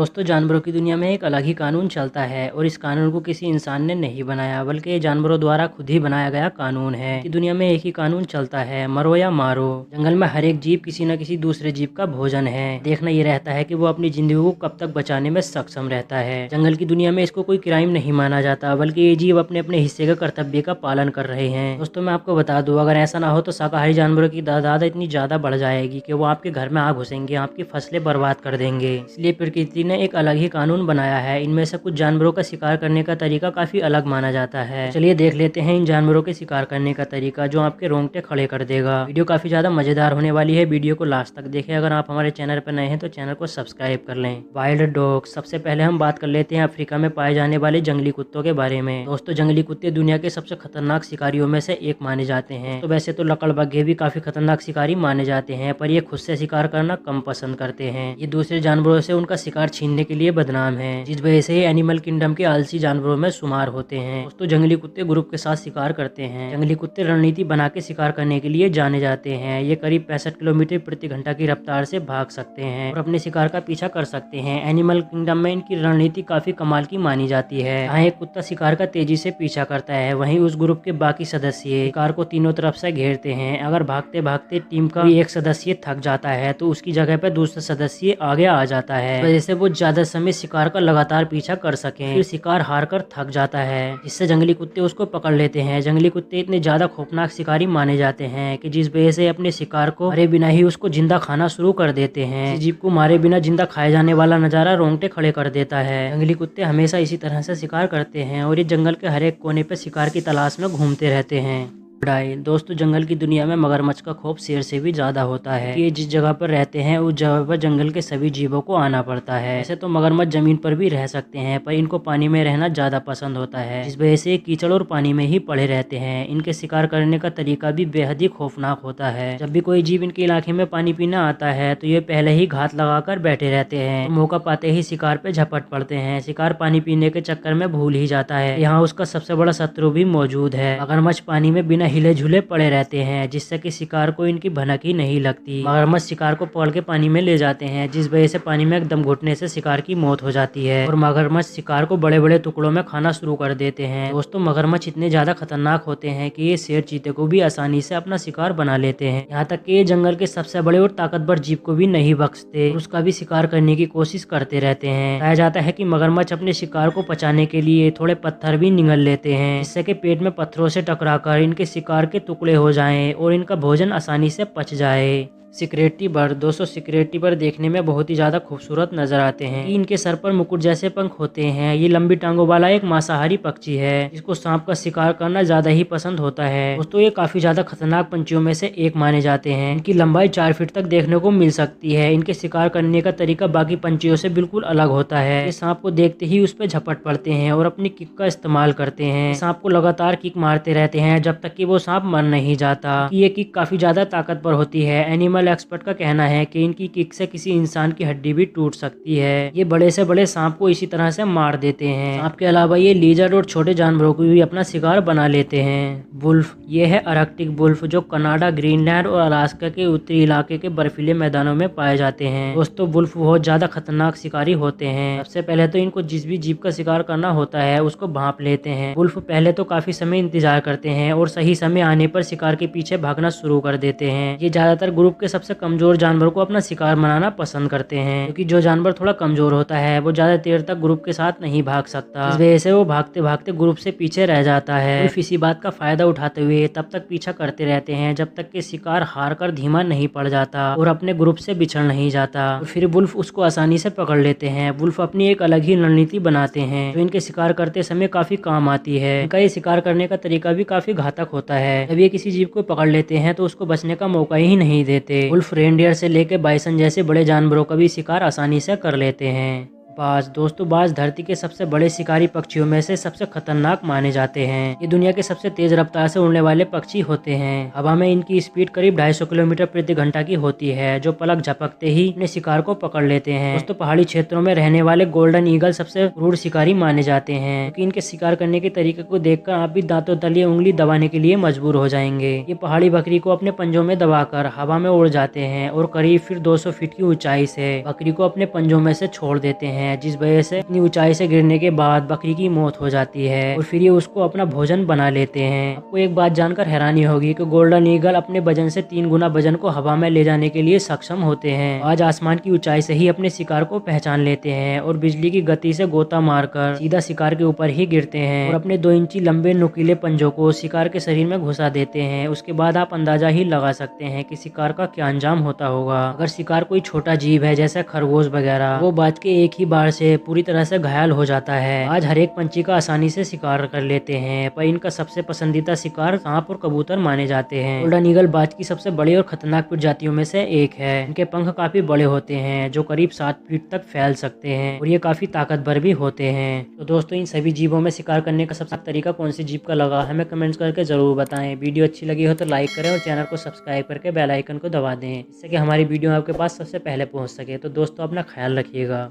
दोस्तों, जानवरों की दुनिया में एक अलग ही कानून चलता है और इस कानून को किसी इंसान ने नहीं बनाया बल्कि ये जानवरों द्वारा खुद ही बनाया गया कानून है कि दुनिया में एक ही कानून चलता है, मरो या मारो। जंगल में हर एक जीव किसी न किसी दूसरे जीव का भोजन है। देखना ये रहता है कि वो अपनी जिंदगी को कब तक बचाने में सक्षम रहता है। जंगल की दुनिया में इसको कोई क्राइम नहीं माना जाता बल्कि ये जीव अपने अपने हिस्से के कर्तव्य का पालन कर रहे हैं। दोस्तों, मैं आपको बता दूं, अगर ऐसा ना हो तो शाकाहारी जानवरों की तादाद इतनी ज्यादा बढ़ जाएगी कि वो आपके घर में आग घुसेंगे, आपकी फसलें बर्बाद कर देंगे। इसलिए प्रकृति ने एक अलग ही कानून बनाया है। इनमें से कुछ जानवरों का शिकार करने का तरीका काफी अलग माना जाता है। तो चलिए देख लेते हैं इन जानवरों के शिकार करने का तरीका जो आपके रोंगटे खड़े कर देगा। वीडियो काफी ज्यादा मजेदार होने वाली है, वीडियो को लास्ट तक देखें। अगर आप हमारे चैनल पर नए हैं तो चैनल को सब्सक्राइब कर लें। Wild dog. सबसे पहले हम बात कर लेते हैं अफ्रीका में पाए जाने वाले जंगली कुत्तों के बारे में। दोस्तों, जंगली कुत्ते दुनिया के सबसे खतरनाक शिकारियों में से एक माने जाते हैं। तो वैसे तो लकड़बग्घे भी काफी खतरनाक शिकारी माने जाते हैं, पर ये खुद से शिकार करना कम पसंद करते हैं। ये दूसरे जानवरों से उनका शिकार छीनने के लिए बदनाम है, जिस वजह से एनिमल किंगडम के आलसी जानवरों में शुमार होते हैं। दोस्तों, जंगली कुत्ते ग्रुप के साथ शिकार करते हैं। जंगली कुत्ते रणनीति बना के शिकार करने के लिए जाने जाते हैं। ये करीब 65 किलोमीटर प्रति घंटा की रफ्तार से भाग सकते हैं और अपने शिकार का पीछा कर सकते हैं। एनिमल किंगडम में इनकी रणनीति काफी कमाल की मानी जाती है। जहाँ एक कुत्ता शिकार का तेजी से पीछा करता है, वहीं उस ग्रुप के बाकी सदस्य शिकार को तीनों तरफ से घेरते हैं। अगर भागते भागते टीम का एक सदस्य थक जाता है तो उसकी जगह पर दूसरा सदस्य आगे आ जाता है, इस वजह से वो ज्यादा समय शिकार का लगातार पीछा कर सकें। फिर शिकार हार कर थक जाता है, जिससे जंगली कुत्ते उसको पकड़ लेते हैं। जंगली कुत्ते इतने ज्यादा खौफनाक शिकारी माने जाते हैं कि जिस वजह से अपने शिकार को मारे बिना ही उसको जिंदा खाना शुरू कर देते हैं। जीव को मारे बिना जिंदा खाए जाने वाला नजारा रोंगटे खड़े कर देता है। जंगली कुत्ते हमेशा इसी तरह से शिकार करते हैं और ये जंगल के हर एक कोने पे शिकार की तलाश में घूमते रहते हैं। दोस्तों, जंगल की दुनिया में मगरमच्छ का खौफ शेर से भी ज्यादा होता है। ये जिस जगह पर रहते हैं उस जगह पर जंगल के सभी जीवों को आना पड़ता है। ऐसे तो मगरमच्छ जमीन पर भी रह सकते हैं, पर इनको पानी में रहना ज्यादा पसंद होता है, जिस वजह से कीचड़ और पानी में ही पड़े रहते हैं। इनके शिकार करने का तरीका भी बेहद ही खौफनाक होता है। जब भी कोई जीव इनके इलाके में पानी पीना आता है तो ये पहले ही घात लगाकर बैठे रहते हैं। तो मौका पाते ही शिकार पे झपट पड़ते हैं। शिकार पानी पीने के चक्कर में भूल ही जाता है। यहाँ उसका सबसे बड़ा शत्रु भी मौजूद है। मगरमच्छ पानी में बिना हिले झूले पड़े रहते हैं, जिससे कि शिकार को इनकी भनक ही नहीं लगती। मगरमच्छ शिकार को पकड़ के पानी में ले जाते हैं, जिस वजह से पानी में दम घुटने से शिकार की मौत हो जाती है और मगरमच्छ शिकार को बड़े बड़े टुकड़ों में खाना शुरू कर देते हैं। दोस्तों, मगरमच्छ इतने ज्यादा खतरनाक होते हैं कि ये शेर चीते को भी आसानी से अपना शिकार बना लेते हैं। यहाँ तक कि ये जंगल के सबसे बड़े और ताकतवर जीव को भी नहीं बख्शते, उसका भी शिकार करने की कोशिश करते रहते हैं। कहा जाता है कि मगरमच्छ अपने शिकार को पचाने के लिए थोड़े पत्थर भी निगल लेते हैं, जिससे कि पेट में पत्थरों से टकराकर इनके शिकार के टुकड़े हो जाएं और इनका भोजन आसानी से पच जाए। Secretary bird. दोस्तों, सिक्रेटी बर्ड देखने में बहुत ही ज्यादा खूबसूरत नजर आते हैं। इनके सर पर मुकुट जैसे पंख होते हैं। ये लंबी टांगों वाला एक मांसाहारी पक्षी है, जिसको सांप का शिकार करना ज्यादा ही पसंद होता है। दोस्तों, ये काफी ज्यादा खतरनाक पंछियों में से एक माने जाते हैं। इनकी लंबाई 4 फीट तक देखने को मिल सकती है। इनके शिकार करने का तरीका बाकी पंछियों से बिल्कुल अलग होता है। ये सांप को देखते ही उस पर झपट पड़ते हैं और अपनी किक का इस्तेमाल करते हैं। सांप को लगातार किक मारते रहते हैं जब तक कि वो सांप मर नहीं जाता। ये किक काफी ज्यादा ताकतवर होती है। एनिमल एक्सपर्ट का कहना है कि इनकी किक से किसी इंसान की हड्डी भी टूट सकती है। ये बड़े से बड़े सांप को इसी तरह से मार देते हैं। सांप के अलावा ये लीजर्ड और छोटे जानवरों को भी अपना शिकार बना लेते हैं। वुल्फ। ये है आर्कटिक वुल्फ, जो कनाडा, ग्रीनलैंड और अलास्का के उत्तरी इलाके के बर्फीले मैदानों में पाए जाते हैं। दोस्तों, वुल्फ बहुत ज्यादा खतरनाक शिकारी होते हैं। सबसे पहले तो इनको जिस भी जीव का शिकार करना होता है उसको भांप लेते हैं। वुल्फ पहले तो काफी समय इंतजार करते हैं और सही समय आने पर शिकार के पीछे भागना शुरू कर देते हैं। ये ज्यादातर ग्रुप के सबसे कमजोर जानवर को अपना शिकार बनाना पसंद करते हैं, क्योंकि जो जानवर थोड़ा कमजोर होता है वो ज्यादा देर तक ग्रुप के साथ नहीं भाग सकता। इस वजह से वो भागते भागते ग्रुप से पीछे रह जाता है। वुल्फ इसी बात का फायदा उठाते हुए तब तक पीछा करते रहते हैं जब तक कि शिकार हार कर धीमा नहीं पड़ जाता और अपने ग्रुप से बिछड़ नहीं जाता। और फिर वुल्फ उसको आसानी से पकड़ लेते हैं। वुल्फ अपनी एक अलग ही रणनीति बनाते हैं जो इनके शिकार करते समय काफी काम आती है। इनका ये शिकार करने का तरीका भी काफी घातक होता है। जब ये किसी जीव को पकड़ लेते हैं तो उसको बचने का मौका ही नहीं देते। वुल्फ रेनडियर से लेकर बाइसन जैसे बड़े जानवरों का भी शिकार आसानी से कर लेते हैं। बाज। दोस्तों, बाज धरती के सबसे बड़े शिकारी पक्षियों में से सबसे खतरनाक माने जाते हैं। ये दुनिया के सबसे तेज रफ्तार से उड़ने वाले पक्षी होते हैं। हवा में इनकी स्पीड करीब 250 किलोमीटर प्रति घंटा की होती है, जो पलक झपकते ही अपने शिकार को पकड़ लेते हैं। दोस्तों, पहाड़ी क्षेत्रों में रहने वाले गोल्डन ईगल सबसे क्रूर शिकारी माने जाते हैं, क्योंकि इनके शिकार करने के तरीके को देखकर आप भी दांतों तले उंगली दबाने के लिए मजबूर हो जाएंगे। ये पहाड़ी बकरी को अपने पंजों में दबाकर हवा में उड़ जाते हैं और करीब फिर 200 फीट की ऊंचाई से बकरी को अपने पंजों में से छोड़ देते हैं। हैं, जिस वजह से इतनी ऊंचाई से गिरने के बाद बकरी की मौत हो जाती है और फिर ये उसको अपना भोजन बना लेते हैं। आपको एक बात जानकर हैरानी होगी कि गोल्डन ईगल अपने वजन से 3 गुना वजन को हवा में ले जाने के लिए सक्षम होते हैं। आज आसमान की ऊंचाई से ही अपने शिकार को पहचान लेते हैं और बिजली की गति से गोता मारकर सीधा शिकार के ऊपर ही गिरते हैं और अपने 2 इंची लंबे नुकीले पंजों को शिकार के शरीर में घुसा देते हैं। उसके बाद आप अंदाजा ही लगा सकते हैं कि शिकार का क्या अंजाम होता होगा। अगर शिकार कोई छोटा जीव है जैसे खरगोश वगैरह, वो बाज के एक ही बार से पूरी तरह से घायल हो जाता है। आज हर एक पंछी का आसानी से शिकार कर लेते हैं, पर इनका सबसे पसंदीदा शिकार सांप और कबूतर माने जाते हैं। गोल्डन ईगल बाज की सबसे बड़ी और खतरनाक प्रजातियों में से एक है। इनके पंख काफी बड़े होते हैं जो करीब 7 फीट तक फैल सकते हैं और ये काफी ताकतवर भी होते हैं। तो दोस्तों, इन सभी जीवों में शिकार करने का सबसे तरीका कौन सी जीव का लगा हमें कमेंट्स करके जरूर बताएं। वीडियो अच्छी लगी हो तो लाइक करें और चैनल को सब्सक्राइब करके बेल आइकन को दबा दें, जिससे कि हमारी वीडियो आपके पास सबसे पहले पहुंच सके। तो दोस्तों, अपना ख्याल रखिएगा।